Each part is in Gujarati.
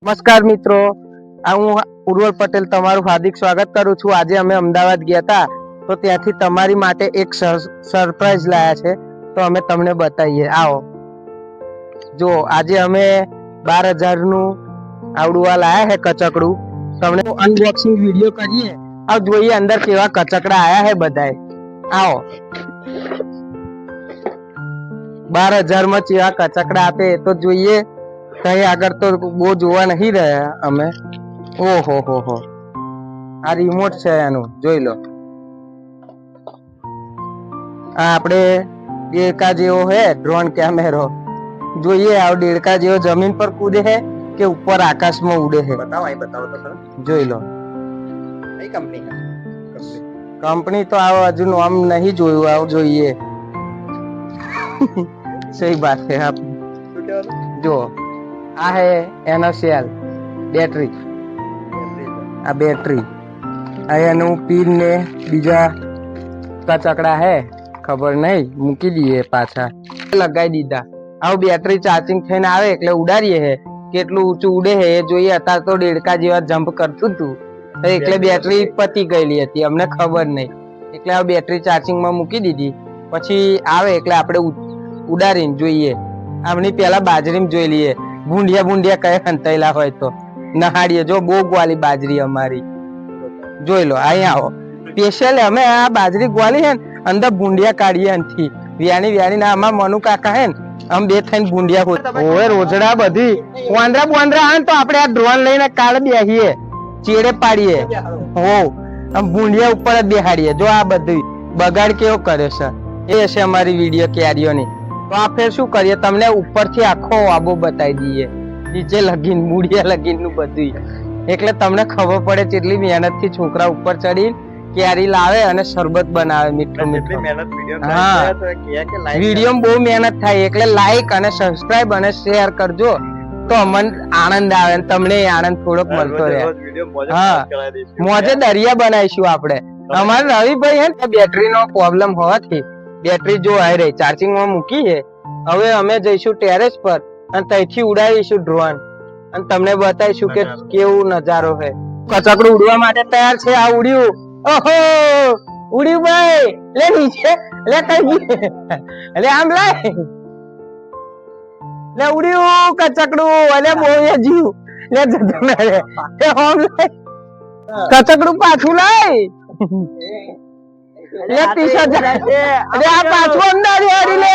નમસ્કાર મિત્રો, હું ઉર્વલ પટેલ તમારું હાર્દિક સ્વાગત કરું છું। આજે અમે અમદાવાદ ગયા હતા તો ત્યાંથી તમારી માટે એક સરપ્રાઈઝ લાયા છે, તો અમે તમને બતાવીએ। આવો જો, આજે અમે 12,000 નું આવડું આ લાયા છે કચકડું। તમને અનબોક્સિંગ વિડીયો કરીએ। આવ જોઈએ અંદર કેવા કચકડા આયા છે બધાય। આવો 12,000 માં કેવા કચકડા આપે તો જોઈએ। કઈ આગળ તો બહુ જોવા નહીં રહ્યા અમે। ઓહો હો હો, આ રિમોટ છે એનું, જોઈ લો। આ આપણે દેડકા જેવો હે ડ્રોન કેમેરો। જોઈએ આ દેડકા જેવો જમીન પર કૂદે છે કે ઉપર આકાશમાં ઉડે છે। બતાવો, અહીં બતાવો તો ખરો, જોઈ લો। કઈ કંપની છે? કંપની તો આ હજુ નામ નહીં જોયું, આવ જોઈએ। સહી બાત है आप जो आ है NaCl बैटरी। आ बैटरी आयाનું પિન ને બીજા કચકડા હે ખબર નહીં, મૂકી દઈએ પાછા, લગાવી દીધા। આવ બેટરી ચાર્જિંગ થઈને આવે એટલે ઉડાડીએ હે। કેટલું ઊંચું ઉડે હે એ જોઈએ। અત્યારે તો દેડકા જેવા જમ્પ કરતું હતું એટલે બેટરી પતી ગયેલી હતી, અમને ખબર નહીં એટલે આ બેટરી ચાર્જિંગમાં મૂકી દીધી। પછી આવે એટલે આપણે ઉડાડીને જોઈએ। આમની પેલા બાજરીમાં જોઈ લઈએ, ભૂંડિયા ભૂંડિયા કયા હંતાયેલા હોય તો નહાડીએ। જો બહુ ગ્વાલી બાજરી અમારી, જોઈ લો। અહીંયા આવો, સ્પેશિયલ અમે આ બાજરી ગ્વાલી હે ને અંદર ભૂંડિયા કાઢીએ અંથી વ્યાની વ્યાની ના। આમાં મનુ કાકા હે ને આમ બે થઈને ભૂંડિયા હોય રોજડા બધી વાંદરા બોંદરા આવે તો આપણે આ ડ્રોન લઈને કાળ બેસીએ, ચેડે પાડીએ। હો, આમ ભૂંડિયા ઉપર જ બેહાડીએ। જો આ બધું બગાડ કેવો કર્યો છે, એ હશે અમારી વિડીયો કેરીઓની। તો આ ફેર શું કરીએ, તમને ઉપરથી આખો આબો બતાવી દઈએ, નીચે લગીન મૂળિયા લગીન નું બધું, એટલે તમને ખબર પડે કેટલી મહેનત થી છોકરા ઉપર ચડી કેરી લાવે અને શરબત બનાવે મીઠું મીઠું। હા, વિડીયો બહુ મહેનત થાય, એટલે લાઈક અને સબસ્ક્રાઇબ અને શેર કરજો તો અમને આનંદ આવે, તમને આનંદ થોડોક મળતો રહે। હા, મોજે દરિયા બનાવીશું આપણે। અમારે રવિભાઈ હે ને બેટરી નો પ્રોબ્લેમ હોવાથી બેટરી જો આવી રહી ચાર્જિંગ માં મૂકી છે। હવે અમે જઈશું ટેરેસ પર અને ત્યાંથી ઉડાડીશું ડ્રોન અને તમને બતાવીશું કે કેવું નજારો છે। કચકડું ઉડવા માટે તૈયાર છે। આ ઉડ્યું, ઓહો ઉડ્યું ભાઈ, લે નીચે લે, કઈ લે આમ લાય, લે ઉડ્યું કચકડું, અલે બહુ જીવ લે જતો લે આમ લાય, કચકડું પાછું લાય, લે 30,000 અરે આ પાછું અંદર યાર લે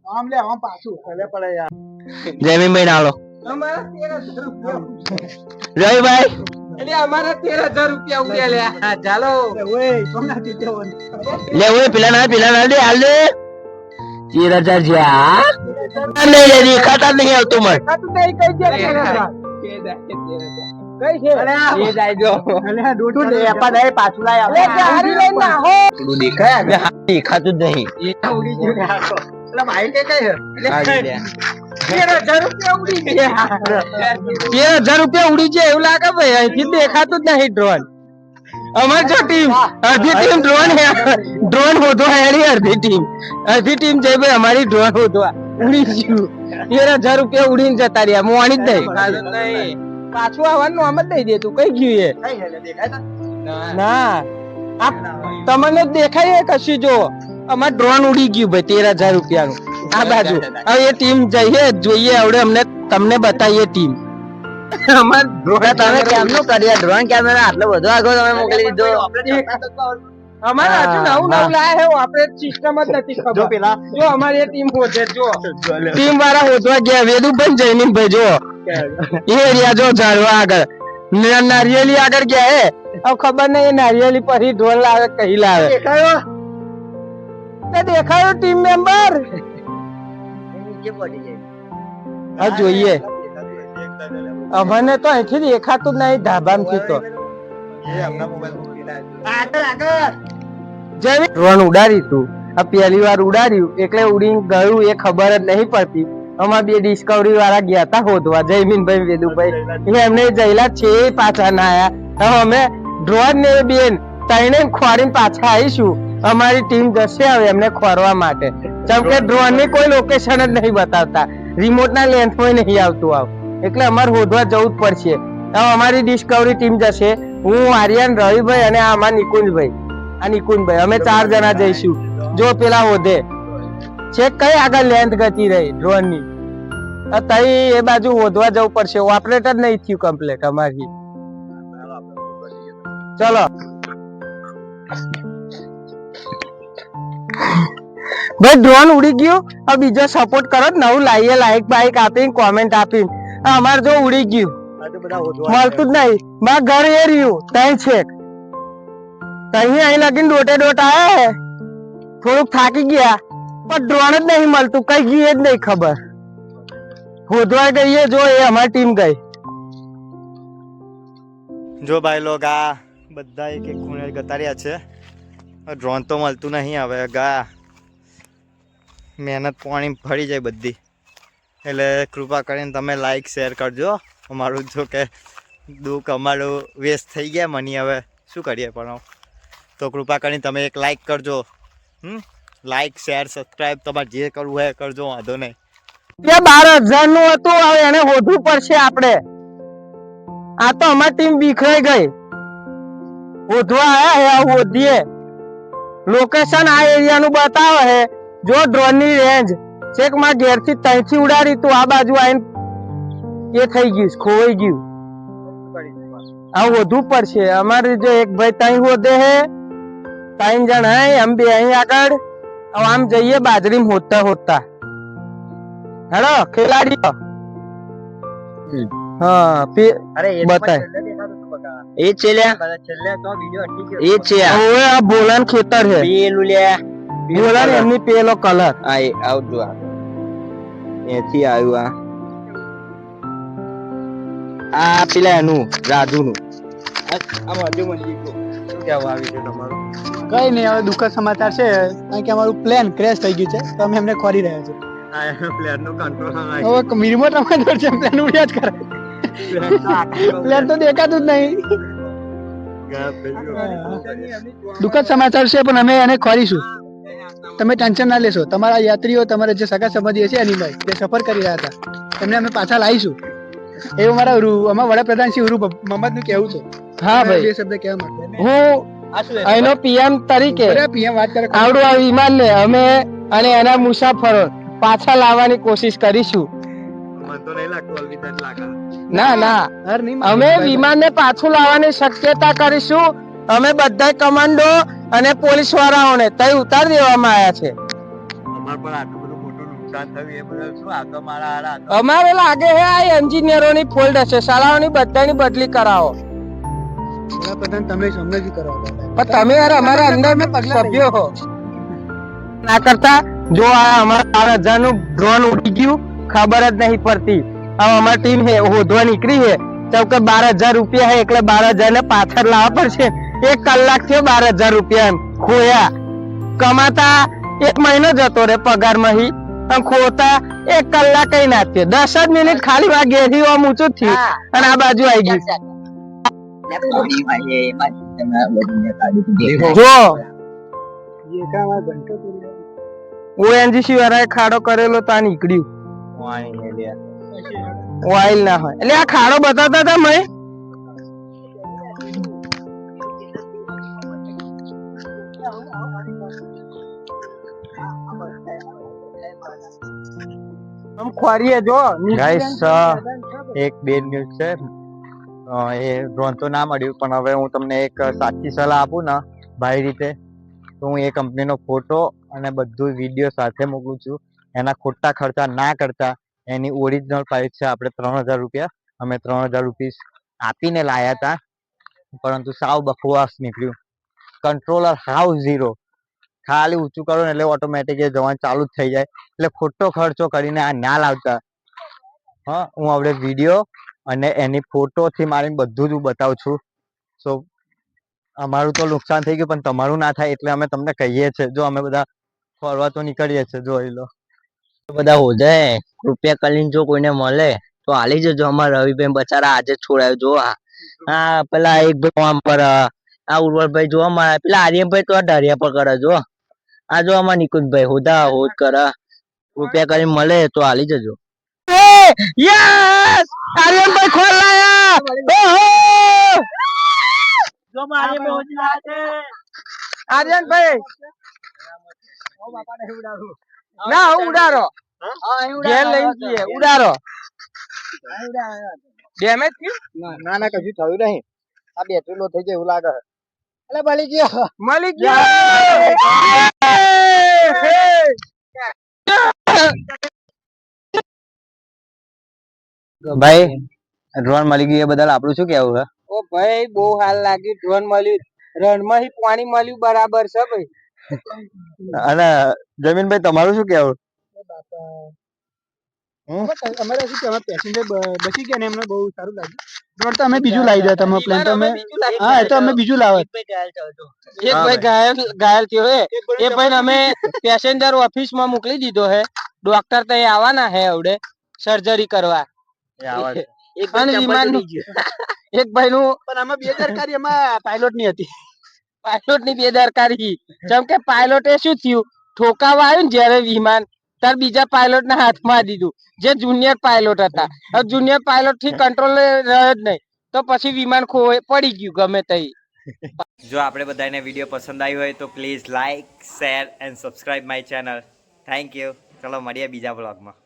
આમ લે આમ પાછું ભલે પડે યાર। જયમીનભાઈ નાલો અમારા 13,000 રૂપિયા રવિભાઈ, એટલે અમારા 13,000 રૂપિયા ઉડ્યા લે। ચાલો ઓય સોમનાથી દેવો લે, ઓય પેલા ના દે, હાલ દે 13,000 જ્યા નહીં રે, દેખાતા નહીં આવતું મને, દેખાતું નહીં, કઈ દે 13,000 કઈ છે? અરે એ જાય જો, અલે ડોટું લે આપા દે, પાછું લાય આપણે ગાડી લઈને ના હો, થોડું દેખાય બે દેખાતું જ નહીં, એ ઉડી ગયું ને આ તો એટલે ભાઈ કે કઈ હે 13,000 રૂપિયા ઉડી ગયા। 13,000 રૂપિયા ઉડી જાય એવું લાગે ભાઈ, અહીંથી દેખાતું જ નહીં ડ્રોન। અમાર જો ટીમ અડધી ટીમ ડ્રોન હોધવા હેડી, અડધી ટીમ જઈ ભાઈ અમારી ડ્રોન હોધવા ઉડી ગયું। 13,000 રૂપિયા ઉડીને જતા રહ્યા, મોણી જ નહીં, પાછું આવવાનું નામ જ નહીં દેતું, કઈ ગયું એ ના આ તમને દેખાય કશું? જો અમાર ડ્રોન ઉડી ગયું ભાઈ 13,000 રૂપિયાનું આ બાજુ। હવે એ ટીમ જઈએ જોઈએ, આવડે અમને તમને બતાવીએ ટીમ અમાર ડ્રોન। તમે કેમનું કર્યા ડ્રોન કેમેરા આટલો બધો આગળ તમે મોકલી દીધો? અમારે હજુ નવું લાયા હે, આપણે સિસ્ટમ જ નથી ખબર। જો પેલા જો અમારી ટીમ હોધે, જો ટીમ વાળા હોધવા ગયા, વેદુભાઈ જયમીનભાઈ જો એ એરિયા જો ઝાડવા આગળ નારિયેલી આગળ ગયા હે। હવે ખબર નહીં એ નારિયેલી પછી ઢોલ લાવે કઈ લાવે, દેખાયો ટીમ મેમ્બર જોઈએ। અમને તો અહીંથી દેખાતું જ નહીં ધાબામાંથી, તો ડ્રોન ઉડાડી તું આ પહેલી વાર ઉડાડ્યું એટલે ઉડીને ગયું એ ખબર જ નહીં પડતી। અમાર બે ડિસ્કવરી વાળા ગયા હતા હોધવા, જયમીનભાઈ વેદુભાઈ, એમને જઈલા છે પાછા ના આયા। અમે ડ્રોન ને બેન તઈને ખોરીને પાછા આવીશું। અમારી ટીમ જશે હવે એમને ખોરવા માટે, કેમ કે ડ્રોન ની કોઈ લોકેશન જ નહીં બતાવતા। રિમોટ ના લેન્સમાં નહીં આવતું આવ, એટલે અમારે હોદવા જવું જ પડશે. હવે અમારી ડિસ્કવરી ટીમ જશે, હું, આર્યન, રવિભાઈ અને આમાં નિકુંજભાઈ, અમે 4 જણા જઈશું. જો પેલા હોદે છે કઈ આગળ લેન્થ ગતિ રહી ડ્રોન ની, તઈ એ બાજુ હોદવા જવું પડશે. ઓપરેટર નહીં થયું કમ્પ્લીટ અમારી. ચલો ભાઈ, ડ્રોન ઉડી ગયું. હવે બીજો સપોર્ટ કરો, નવું લાવીએ, લાઈક બાઈક આપીને કોમેન્ટ આપીને. અમારે જો ઉડી ગયું મળતું જ નહીં. મારા ઘર એ રહ્યું તઈ છે, તઈ અહીં લગીને ડોટે ડોટ આયા, થોડુંક થાકી ગયા, પણ ડ્રોન જ નહીં મળતું, કઈ ગઈ જ નહીં ખબર. હોદવા ગઈએ જો, એ અમારી ટીમ ગઈ. જો ભાઈ લોગ આ બધા એક એક ખૂણે ગતાર્યા છે. ડ્રોન તો મળતું નહીં. હવે ગા મહેનત પાણી ફરી જાય બધી, એટલે કૃપા કરીને તમે લાઈક શેર કરજો. અમારું જો કે દુઃખ અમારું વેસ્ટ થઈ ગયા મની, હવે શું કરીએ, પણ તો કૃપા કરીને તમે એક લાઈક કરજો. લાઈક શેર સબસ્ક્રાઈબ તમારે જે કરવું હોય કરજો, વાંધો નહીં. 12,000 નું હતું, હવે એને હોદવું પડશે આપણે. આ તો અમારી ટીમ બીખરાઈ ગઈ. હોદવા આયા હે, હોદીએ. લોકેશન આ એરિયા નું બતાવે છે. જો ડ્રોન ની રેન્જ ચેક માં ઘેર થી ત્યાંથી ઉડાડી તું આ બાજુ આવીને એ થઈ ગયું, ખોવાઈ ગયું. આ હોદવું પડશે અમારે. જો એક ભાઈ ત્યાં હોદે હે, 3 જણ હે, એમ બે અહીં આગળ. હવે આમ જઈએ બાજરી હોદતા હોદતા. હેલો ખેલાડી, હા બતાય એ છે લે, એ છે ઓએ આ બોલાન ખેતર છે પેલું લે, બોલાન એમની પેલો કલર આ આવજો, આ એથી આવ્યું. આ પેલા એનું રાજુ નું કઈ નહીં. હવે દુઃખદ સમાચાર છે, કારણ કે અમારું પ્લેન ક્રેશ થઈ ગયું છે, તો અમે એમને ખોરી રહ્યા છે. હવે રિમોટ રમવા છે, પ્લેન ઉડ્યા જ કરે, પ્લેન તો દેખાતું જ નહીં. દુઃખદ સમાચાર છે, પણ અમે એને ખોરીશું. તમે ટેન્શન ના લેશો. તમારા યાત્રીઓ, તમારા જે સગા સંબંધીઓ છે એની ભાઈ જે સફર કરી રહ્યા હતા, એમને અમે પાછા લાવીશું. એવું અમારા વડાપ્રધાન શ્રી મોહમ્મદ નું કેવું છે. હા ભાઈ, બે શબ્દ કહેવા માંગુ. હું અહીંનો પીએમ તરીકે પીએમ વાત કરે, આવડું આ વિમાન ને અમે અને એના મુસાફરો પાછા લાવવાની કોશિશ કરીશું. ના ના, અમે વિમાન ને પાછું લાવવાની શક્યતા કરીશું. અમે બધા કમાન્ડો અને પોલીસ વાળાઓને તઈ ઉતારી દેવામાં આવ્યા છે. અમારે લાગે છે આ એન્જિનિયરો ની ફોલ્ટ હશે. શાળાઓની બધાની બદલી કરાવો. વડાપ્રધાન તમે સમજી કરો, પણ તમે યાર અમારા અંદર સભ્યો હો. ના કરતા જો આ અમારા 12,000 નું ડ્રોન ઉડી ગયું, ખબર જ નહીં પડતી. હવે અમારી ટીમ હે હોદવા નીકળી છે, તો કે 12,000 રૂપિયા હે, એટલે 12,000 ને પાછળ લાવવા પડશે. 1 કલાક થયો 12,000 રૂપિયા એમ ખોયા. કમાતા 1 મહિનો જતો રે પગાર માં, ખોતા 1 કલાક કઈ ના થયો. 10 જ મિનિટ ખાલી વાગે આમ ઊંચું થયું અને આ બાજુ આવી ગયું. જો ઓએનજીસી વાળાએ ખાડો કરેલો તો આ નીકળ્યું. ઓઇલ ના હોય એટલે આ ખાડો બતાવતા હતા મેં. ખોરીએ જો ગાઈસ, એક બેડ ન્યૂઝ છે. એ ડ્રોન તો ના મળ્યું, પણ હવે હું તમને એક સાચી સલાહ આપું ને ભાઈ રીતે, તો હું એ કંપનીનો ફોટો અને બધું વિડીયો સાથે મોકલું છું. એના ખોટા ખર્ચા ના કરતા એની ઓરિજિનલ પ્રાઇસ છે આપણે 3,000 રૂપિયા. અમે 3,000 રૂપીસ આપીને લાયા હતા, પરંતુ સાવ બકવાસ નીકળ્યું. કંટ્રોલર હાવ 0. ખાલી ઊંચું કરો ને એટલે ઓટોમેટિક એ જવાનું ચાલુ જ થઈ જાય. એટલે ખોટો ખર્ચો કરીને આ ના લાવતા. હા, હું હવે વિડીયો અને એની ફોટોથી મારીને બધું જ હું બતાવું છું. સો અમારું તો નુકસાન થઈ ગયું, પણ તમારું ના થાય એટલે અમે તમને કહીએ છીએ. જો અમે બધા ફરવા તો નીકળીએ છીએ, જોઈ લો. બધા હોદે રૂપિયા કરીને જો કોઈને મળે તો હાલી જજો. અમારા રવિભાઈ બચારા આજે છોડાયો. જો હા પેલા એક ભાઈ આમ પર, આ ઉર્વરભાઈ જોવા મળે, પેલા આર્યનભાઈ તો આ ઢારિયા પર કરે. જો આ જો આમાં નિકુંજભાઈ હોદા હોદ કરે. રૂપિયા કરીને મળે તો હાલી જજો. યસ આર્યનભાઈ ખોલ લાયા ઓહો આર્યનભાઈ ના હું ઉડારો ઘેર લઈને જઈએ ઉડારો ડેમેજ થયું ના ના કશું થયું નહીં આ બેટરી લો થઈ જાય એવું લાગે એટલે મળી ગયો મળી ગયો ભાઈ ડ્રોન મળી ગયું એ બદલ આપણું શું કેવું છે ઓ ભાઈ બહુ હાલ લાગી ડ્રોન મળ્યું રણમાંથી પાણી મળ્યું બરાબર છે ભાઈ અને જમીનભાઈ તમારું શું કેવું અમારે શું કે અમારા પેસેન્જર બચી ગયા ને એમને બહુ સારું લાગ્યું ડ્રોન તો અમે બીજું લાવી દે તમારો પ્લાન તો અમે હા એ તો અમે બીજું લાવત એક ભાઈ ઘાયલ થયો હે એ ભાઈ અમે પેસેન્જર ઓફિસ માં મોકલી દીધો હે ડોક્ટર તો આવવાના હે આવડે સર્જરી કરવા અને વિમાન એક ભાઈ નું પણ આમાં બેદરકારી એમાં પાયલોટ ની હતી પાયલોટ ની બેદરકારી જેમ કે પાયલોટે શું થયું ઠોકાવા આવ્યું ને જયારે વિમાન તાર બીજા પાયલોટ ના હાથમાં દીધું જે જુનિયર પાયલોટ હતા હવે જુનિયર પાયલોટ થી કંટ્રોલ રહ્યો જ નહીં તો પછી વિમાન પડી ગયું ગમે તઈ જો આપણે બધાને વિડીયો પસંદ આવ્યો હોય તો please like share and subscribe my channel thank you ચલો મળીએ બીજા બ્લોગમાં